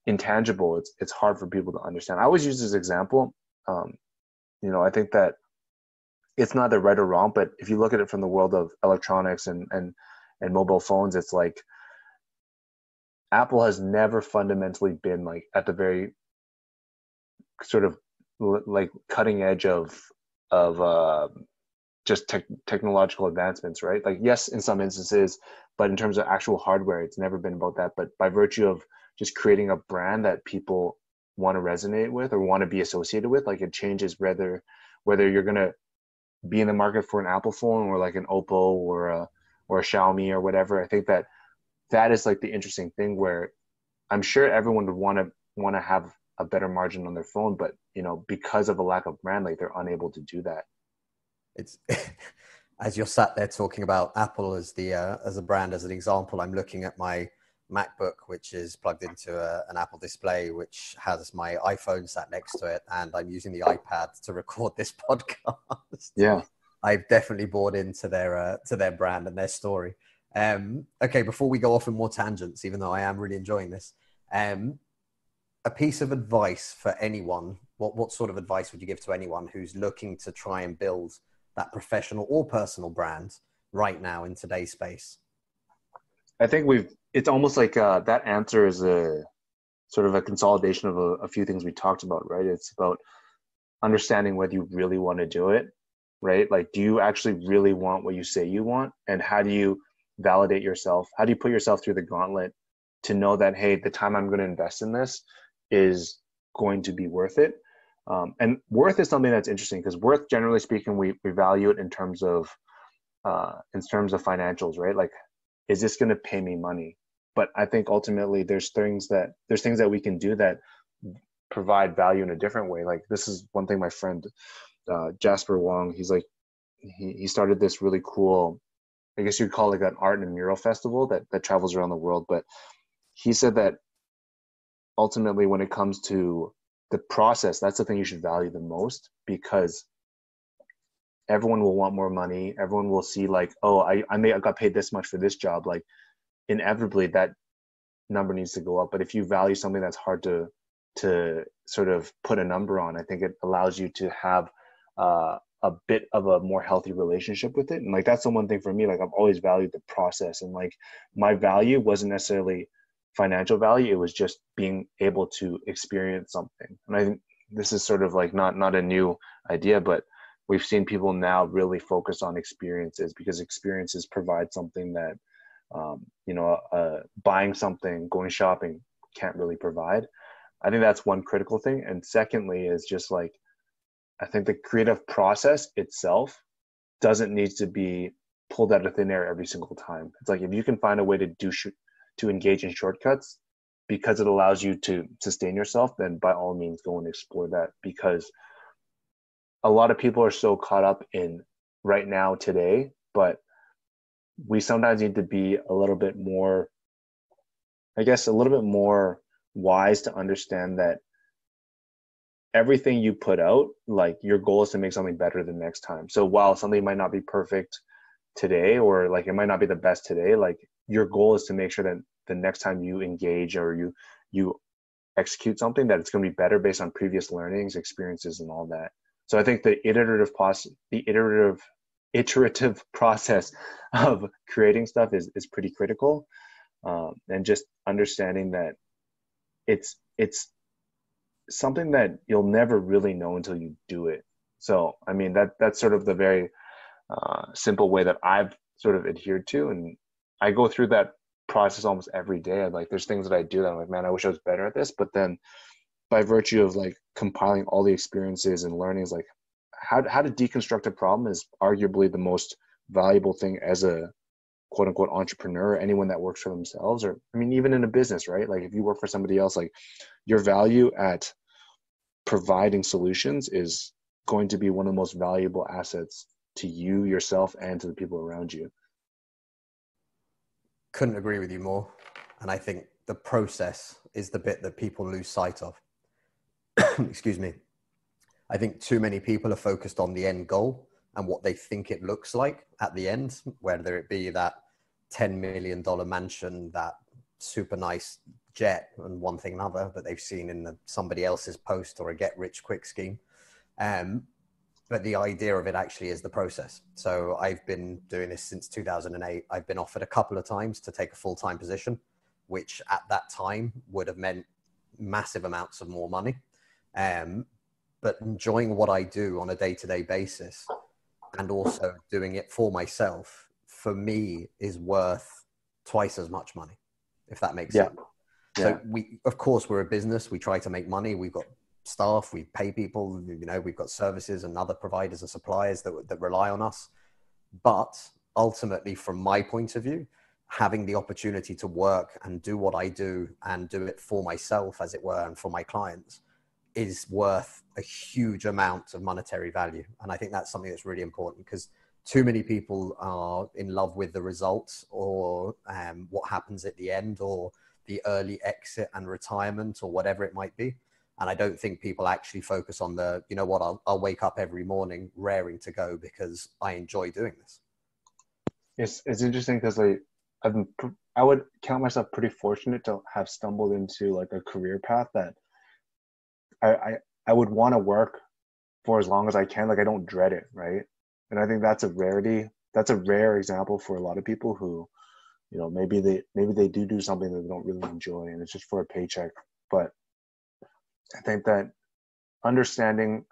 intangible, it's hard for people to understand. I always use this example. I think that it's neither right or wrong, but if you look at it from the world of electronics and mobile phones, it's like Apple has never fundamentally been like at the very sort of like cutting edge of just technological advancements, right? Like, yes, in some instances, but in terms of actual hardware, it's never been about that. But by virtue of just creating a brand that people want to resonate with or want to be associated with, like, it changes whether you're going to be in the market for an Apple phone or like an Oppo or a Xiaomi or whatever. I think that is like the interesting thing where I'm sure everyone would want to have a better margin on their phone, but because of a lack of brand, like, they're unable to do that. It's as you're sat there talking about Apple as a brand, as an example, I'm looking at my MacBook, which is plugged into an Apple display, which has my iPhone sat next to it, and I'm using the iPad to record this podcast. Yeah, I've definitely bought into their brand and their story. Okay, before we go off in more tangents, even though I am really enjoying this, a piece of advice for anyone. What sort of advice would you give to anyone who's looking to try and build that professional or personal brand right now in today's space? I think it's almost like that answer is a sort of a consolidation of a few things we talked about, right? It's about understanding whether you really want to do it, right? Like, do you actually really want what you say you want? And how do you validate yourself? How do you put yourself through the gauntlet to know that, hey, the time I'm going to invest in this is going to be worth it? And worth is something that's interesting because worth, generally speaking, we value it in terms of financials, right? Like, is this going to pay me money? But I think ultimately there's things that we can do that provide value in a different way. Like, this is one thing my friend Jasper Wong, he's like, he started this really cool, I guess you'd call it like an art and mural festival that travels around the world. But he said that ultimately when it comes to the process, that's the thing you should value the most, because everyone will want more money. Everyone will see like, oh, I got paid this much for this job. Like, inevitably that number needs to go up. But if you value something that's hard to sort of put a number on, I think it allows you to have a bit of a more healthy relationship with it. And like, that's the one thing for me, like, I've always valued the process, and like, my value wasn't necessarily financial value. It was just being able to experience something. And I think this is sort of like not a new idea, but we've seen people now really focus on experiences, because experiences provide something that buying something, going shopping can't really provide. I think that's one critical thing. And secondly is just like, I think the creative process itself doesn't need to be pulled out of thin air every single time. It's like, if you can find a way to engage in shortcuts because it allows you to sustain yourself, then by all means go and explore that. Because a lot of people are so caught up in right now today, but we sometimes need to be a little bit more, I guess, a little bit more wise to understand that everything you put out, like, your goal is to make something better the next time. So while something might not be perfect today, or like it might not be the best today. Like your goal is to make sure that the next time you engage or you execute something, that it's going to be better based on previous learnings, experiences, and all that. So I think the iterative process of creating stuff is pretty critical, and just understanding that it's something that you'll never really know until you do it. So I mean that's sort of the very simple way that I've sort of adhered to, and I go through that process almost every day. Like there's things that I do that I'm like, man, I wish I was better at this, but then by virtue of like compiling all the experiences and learnings, like how to deconstruct a problem is arguably the most valuable thing as a quote unquote entrepreneur, or anyone that works for themselves, or I mean even in a business, right? Like if you work for somebody else, like your value at providing solutions is going to be one of the most valuable assets to you, yourself, and to the people around you. Couldn't agree with you more. And I think the process is the bit that people lose sight of. Excuse me. I think too many people are focused on the end goal and what they think it looks like at the end, whether it be that $10 million mansion, that super nice jet, and one thing and another that they've seen in somebody else's post or a get rich quick scheme. But the idea of it actually is the process. So I've been doing this since 2008. I've been offered a couple of times to take a full-time position, which at that time would have meant massive amounts of more money. But enjoying what I do on a day-to-day basis and also doing it for myself, for me, is worth twice as much money, if that makes sense. So of course, we're a business. We try to make money. We've got staff, we pay people, we've got services and other providers and suppliers that rely on us. But ultimately, from my point of view, having the opportunity to work and do what I do and do it for myself, as it were, and for my clients, is worth a huge amount of monetary value. And I think that's something that's really important, because too many people are in love with the results, or what happens at the end, or the early exit and retirement, or whatever it might be. And I don't think people actually focus on the, I'll wake up every morning raring to go because I enjoy doing this. It's interesting because I would count myself pretty fortunate to have stumbled into like a career path that I would want to work for as long as I can. Like I don't dread it, right? And I think that's a rarity. That's a rare example for a lot of people who, maybe they do something that they don't really enjoy and it's just for a paycheck. But I think that understanding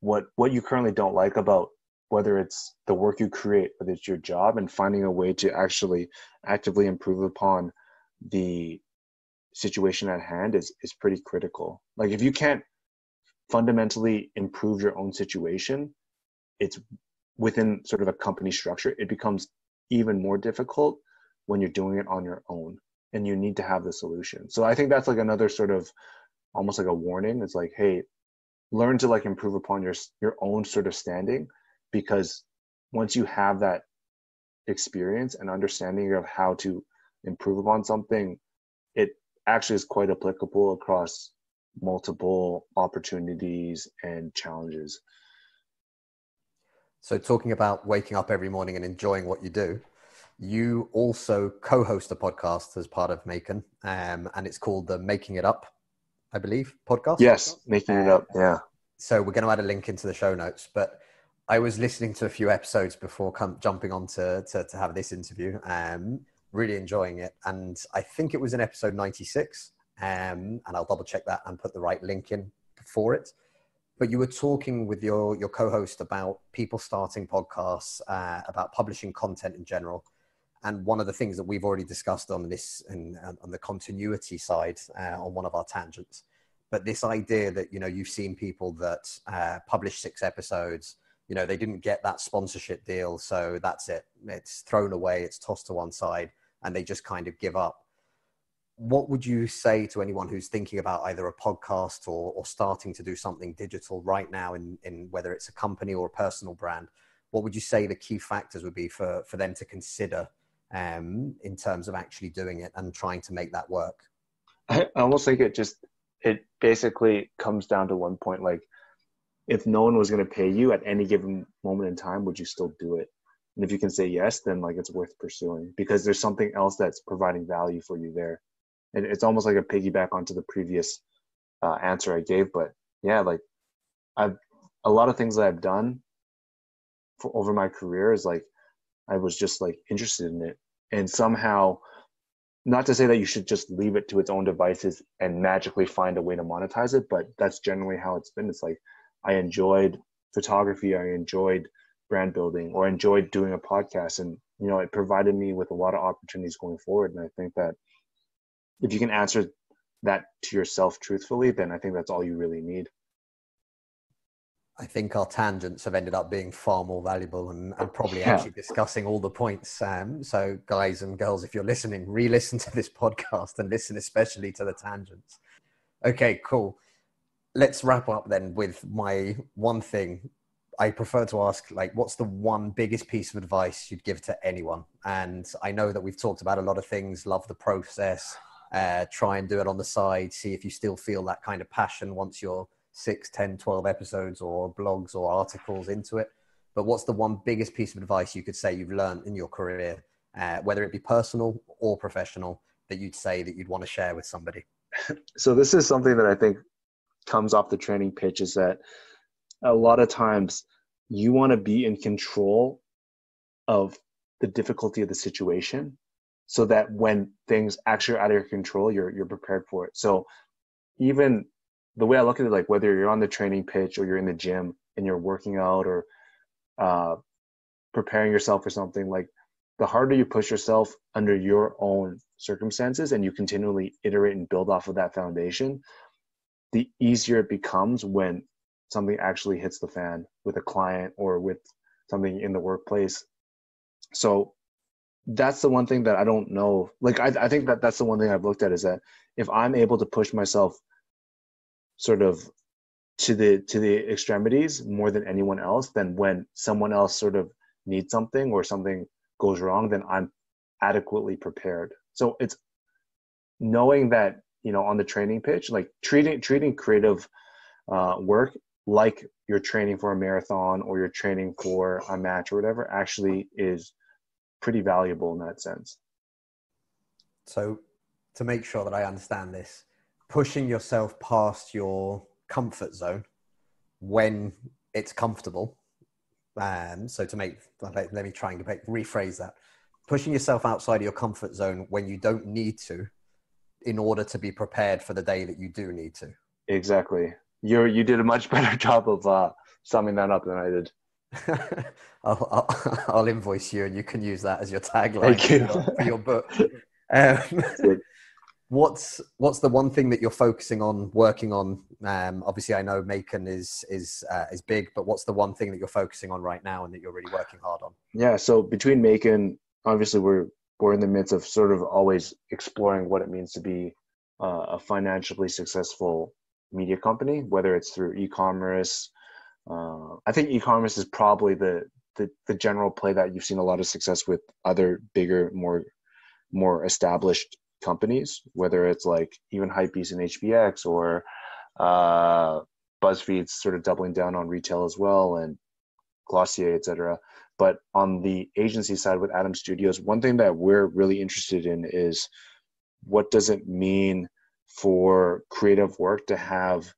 what you currently don't like about whether it's the work you create, whether it's your job, and finding a way to actually actively improve upon the situation at hand is pretty critical. Like if you can't fundamentally improve your own situation, it's within sort of a company structure, it becomes even more difficult when you're doing it on your own and you need to have the solution. So I think that's like another sort of almost like a warning. It's like, hey, learn to like improve upon your own sort of standing, because once you have that experience and understanding of how to improve upon something, it actually is quite applicable across multiple opportunities and challenges. So talking about waking up every morning and enjoying what you do, you also co-host a podcast as part of MAEKAN, and it's called the Making It Up, I believe, podcast. Yes, Making It Up, yeah. So we're going to add a link into the show notes, but I was listening to a few episodes before jumping on to have this interview, really enjoying it. And I think it was in episode 96, and I'll double check that and put the right link in for it. But you were talking with your co-host about people starting podcasts, about publishing content in general. And one of the things that we've already discussed on this and on the continuity side on one of our tangents, but this idea that, you've seen people that publish 6 episodes, they didn't get that sponsorship deal. So that's it. It's thrown away. It's tossed to one side and they just kind of give up. What would you say to anyone who's thinking about either a podcast or starting to do something digital right now in whether it's a company or a personal brand? What would you say the key factors would be for them to consider in terms of actually doing it and trying to make that work? I almost think it basically comes down to one point. Like if no one was going to pay you at any given moment in time, would you still do it? And if you can say yes, then like it's worth pursuing because there's something else that's providing value for you there. And it's almost like a piggyback onto the previous answer I gave. But yeah, like a lot of things that I've done over my career is like I was just like interested in it, and somehow, not to say that you should just leave it to its own devices and magically find a way to monetize it, but that's generally how it's been. It's like I enjoyed photography, I enjoyed brand building, or enjoyed doing a podcast, and it provided me with a lot of opportunities going forward. And I think that if you can answer that to yourself truthfully, then I think that's all you really need. I think our tangents have ended up being far more valuable and probably Yeah. actually discussing all the points. So guys and girls, if you're listening, re-listen to this podcast and listen especially to the tangents. Okay, cool. Let's wrap up then with my one thing. I prefer to ask, like, what's the one biggest piece of advice you'd give to anyone? And I know that we've talked about a lot of things, love the process, try and do it on the side, see if you still feel that kind of passion once you're 6, 10, 12 episodes or blogs or articles into it. But what's the one biggest piece of advice you could say you've learned in your career, whether it be personal or professional, that you'd say that you'd want to share with somebody? So this is something that I think comes off the training pitch, is that a lot of times you want to be in control of the difficulty of the situation so that when things actually are out of your control, you're prepared for it. So even the way I look at it, like whether you're on the training pitch or you're in the gym and you're working out or preparing yourself for something, like the harder you push yourself under your own circumstances and you continually iterate and build off of that foundation, the easier it becomes when something actually hits the fan with a client or with something in the workplace. So that's the one thing that I don't know. Like, I think that that's the one thing I've looked at, is that if I'm able to push myself sort of to the extremities more than anyone else, then when someone else sort of needs something or something goes wrong, then I'm adequately prepared. So it's knowing that, on the training pitch, like treating creative work like you're training for a marathon or you're training for a match or whatever actually is pretty valuable in that sense. So to make sure that I understand this, pushing yourself past your comfort zone when it's comfortable. So to make, let me try and rephrase that. Pushing yourself outside of your comfort zone when you don't need to, in order to be prepared for the day that you do need to. Exactly. You did a much better job of summing that up than I did. I'll invoice you and you can use that as your tagline for your book. What's the one thing that you're focusing on, working on? Obviously, I know MAEKAN is big, but what's the one thing that you're focusing on right now and that you're really working hard on? Yeah, so between MAEKAN, obviously we're in the midst of sort of always exploring what it means to be a financially successful media company, whether it's through e-commerce. I think e-commerce is probably the general play that you've seen a lot of success with other bigger, more established companies, whether it's like even HYPEBEAST and HBX or BuzzFeed's sort of doubling down on retail as well, and Glossier, etc. But on the agency side with Adam Studios, one thing that we're really interested in is what does it mean for creative work to have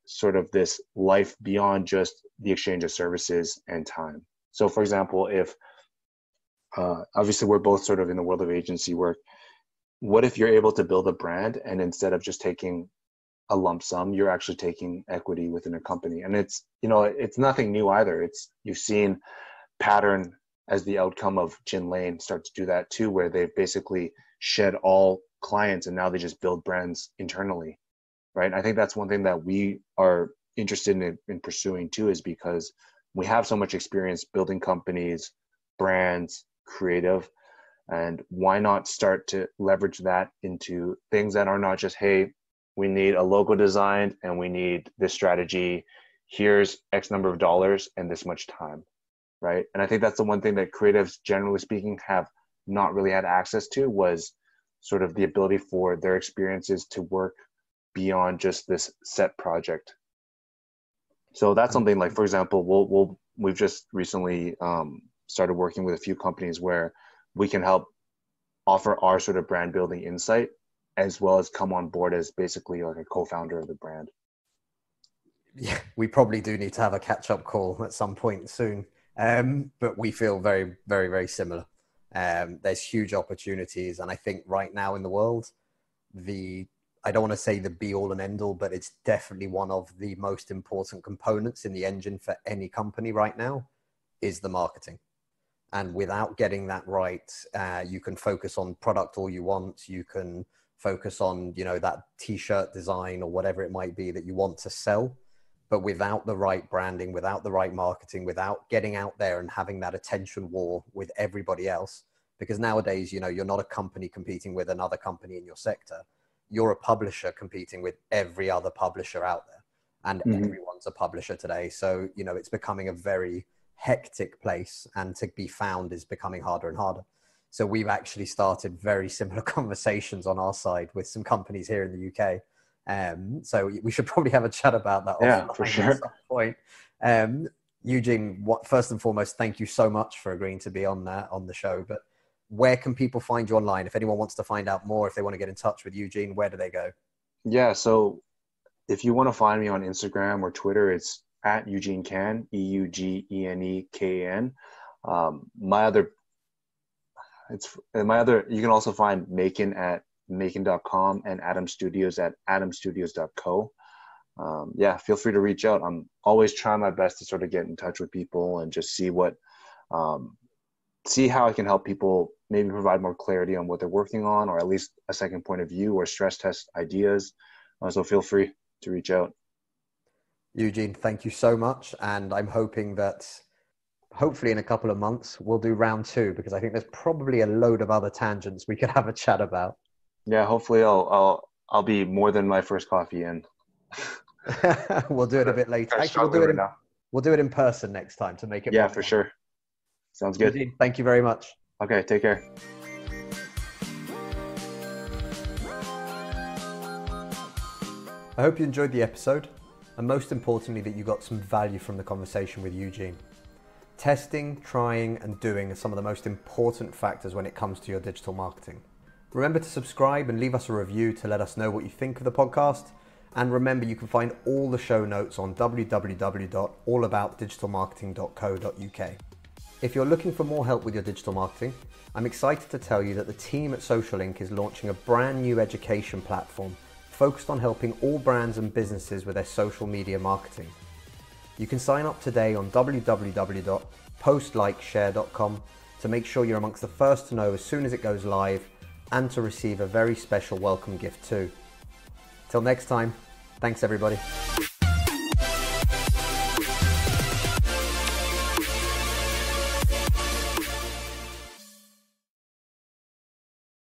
sort of this life beyond just the exchange of services and time. So for example, if obviously we're both sort of in the world of agency work, what if you're able to build a brand and instead of just taking a lump sum, you're actually taking equity within a company? And it's, it's nothing new either. You've seen Pattern as the outcome of Jin Lane start to do that too, where they've basically shed all clients and now they just build brands internally, right? I think that's one thing that we are interested in pursuing too, is because we have so much experience building companies, brands, creative, and why not start to leverage that into things that are not just, hey, we need a logo designed and we need this strategy, here's X number of dollars and this much time, right? And I think that's the one thing that creatives, generally speaking, have not really had access to, was sort of the ability for their experiences to work beyond just this set project. So that's something like, for example, we've just recently started working with a few companies where we can help offer our sort of brand building insight, as well as come on board as basically like a co-founder of the brand. Yeah, we probably do need to have a catch-up call at some point soon. But we feel very, very, very similar. There's huge opportunities. And I think right now in the world, I don't want to say the be all and end all, but it's definitely one of the most important components in the engine for any company right now is the marketing. And without getting that right, you can focus on product all you want. You can focus on, that t-shirt design or whatever it might be that you want to sell. But without the right branding, without the right marketing, without getting out there and having that attention war with everybody else, because nowadays, you're not a company competing with another company in your sector. You're a publisher competing with every other publisher out there, and everyone's a publisher today. So, it's becoming a very hectic place, and to be found is becoming harder and harder. So we've actually started very similar conversations on our side with some companies here in the UK. So we should probably have a chat about that. Yeah, for sure. At some point. Eugene, first and foremost, thank you so much for agreeing to be on the show. But where can people find you online? If anyone wants to find out more, if they want to get in touch with Eugene, where do they go? Yeah, so if you want to find me on Instagram or Twitter, it's at Eugene Kan, EUGENEKAN. You can also find MAEKAN at MAEKAN.com and Adam Studios at adamstudios.co. Feel free to reach out. I'm always trying my best to sort of get in touch with people and just see how I can help people, maybe provide more clarity on what they're working on, or at least a second point of view or stress test ideas. So feel free to reach out. Eugene, thank you so much. And I'm hoping that hopefully in a couple of months, we'll do round 2, because I think there's probably a load of other tangents we could have a chat about. Yeah, hopefully I'll be more than my first coffee in. We'll do it a bit later. Actually, we'll do it in person next time to make it. Yeah, for sure. Sounds good. Eugene, thank you very much. Okay, take care. I hope you enjoyed the episode, and most importantly that you got some value from the conversation with Eugene. Testing, trying, and doing are some of the most important factors when it comes to your digital marketing. Remember to subscribe and leave us a review to let us know what you think of the podcast. And remember, you can find all the show notes on www.allaboutdigitalmarketing.co.uk. If you're looking for more help with your digital marketing, I'm excited to tell you that the team at Social Link is launching a brand new education platform focused on helping all brands and businesses with their social media marketing. You can sign up today on www.postlikeshare.com to make sure you're amongst the first to know as soon as it goes live, and to receive a very special welcome gift too. Till next time, thanks everybody.